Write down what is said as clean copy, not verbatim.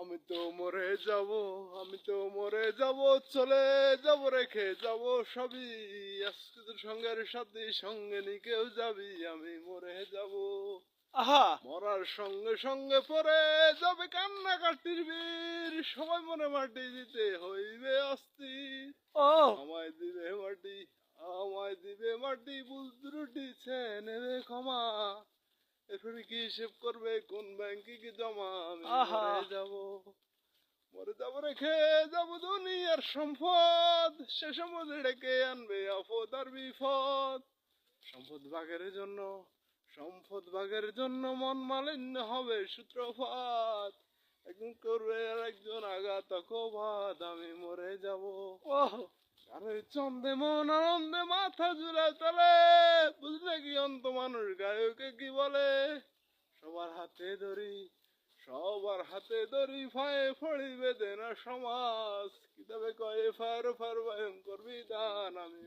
আমি তো মরে যাব, আমি তো মরে যাব, চলে যাব, রেখে যাব সবই। আজকে তোর সঙ্গের সাথে সঙ্গে নি কেউ যাবি, আমি মরে যাব। আহা, মরার সঙ্গে সঙ্গে পরে যাবে কান্নাকাটির বীর, সবাই মনে মাটি দিতে হইবে অস্থির। ও আমায় দিবে মাটি, আমায় দিবে মাটি, ভুল ত্রুটিছে নেবে ক্ষমা। এরপরে কি হিসেব করবে কোন ব্যাংকে কি জমা, আমি আহা, মরে যাব। মরে যাব, রেখে যাব দুনিয়ার সম্পদ, সে সম্পদ ডেকে আনবে আপদ আর বিপদ। সম্পদ ভাগের জন্য, সম্পদ ভাগের জন্য মন মালিন্য হবে সূত্রপাত। একজন করবে আর একজন আঘাত অকবাদ, আমি মরে যাব। ওহ, আরে চন্দে মন আনন্দে মাথা ঝুলে চলে, বুঝলে কি অন্ত মানুষ গায়কে কি বলে। সবার হাতে ধরি, সবার হাতে ধরি, ফায়ে ফড়ি বেঁধে না সমাজ, কিতাবে কয়ে ফার ফার ভয়ঙ্কর বিধান, আমি